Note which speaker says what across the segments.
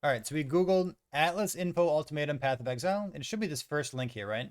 Speaker 1: All right, so we Googled Atlas Info Ultimatum Path of Exile, and it should be this first link here, right?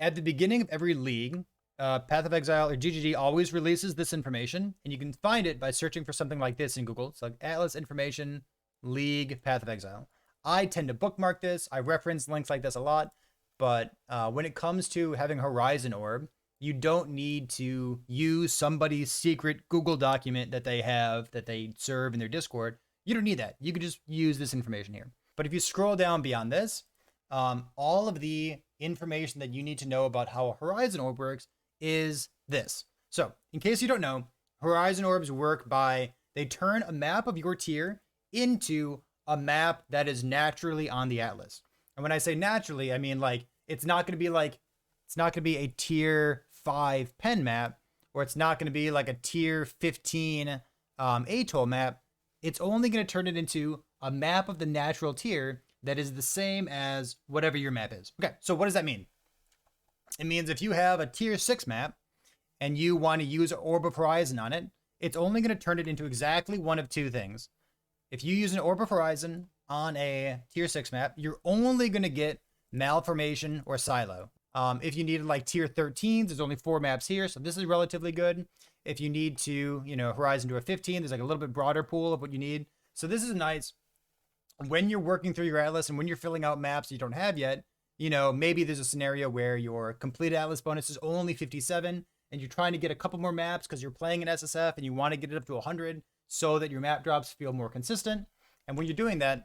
Speaker 1: At the beginning of every league, Path of Exile or GGG always releases this information, and you can find it by searching for something like this in Google. It's like Atlas Information League Path of Exile. I tend to bookmark this. I reference links like this a lot, but when it comes to having Horizon Orb, you don't need to use somebody's secret Google document that they have that they serve in their Discord. You don't need that. You can just use this information here. But if you scroll down beyond this, all of the information that you need to know about how a Horizon Orb works is this. So in case you don't know, Horizon Orbs work by, they turn a map of your tier into a map that is naturally on the Atlas. And when I say naturally, I mean like, it's not going to be a tier 5 pen map, or it's not going to be like a tier 15 atoll map. It's only going to turn it into a map of the natural tier that is the same as whatever your map is. Okay, so what does that mean? It means if you have a tier 6 map and you want to use Orb of Horizon on it, it's only going to turn it into exactly one of two things. If you use an Orb of Horizon on a tier 6 map, you're only going to get Malformation or Silo. If you needed like tier 13s, there's only 4 maps here, so this is relatively good. If you need to, Horizon to a 15, there's like a little bit broader pool of what you need. So this is nice. When you're working through your Atlas and when you're filling out maps you don't have yet, maybe there's a scenario where your complete Atlas bonus is only 57 and you're trying to get a couple more maps because you're playing an SSF and you want to get it up to 100 so that your map drops feel more consistent. And when you're doing that,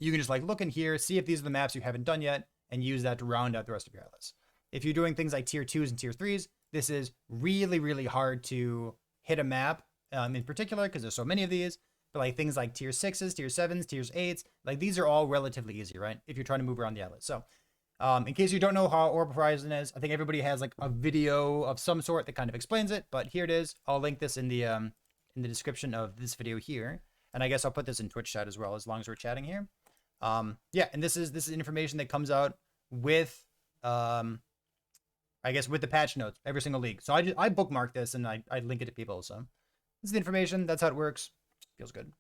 Speaker 1: you can just like look in here, see if these are the maps you haven't done yet, and use that to round out the rest of your Atlas. If you're doing things like tier 2s and tier 3s, this is really, really hard to hit a map in particular because there's so many of these. But like things like tier 6s, tier 7s, tiers 8s, like these are all relatively easy, right? If you're trying to move around the Atlas. So in case you don't know how Orb of Horizon is, I think everybody has like a video of some sort that kind of explains it, but here it is. I'll link this in the description of this video here. And I guess I'll put this in Twitch chat as well, as long as we're chatting here. Yeah, and this is information that comes out with I guess with the patch notes every single league. So I bookmark this and I link it to people. So this is the information. That's how it works. Feels good.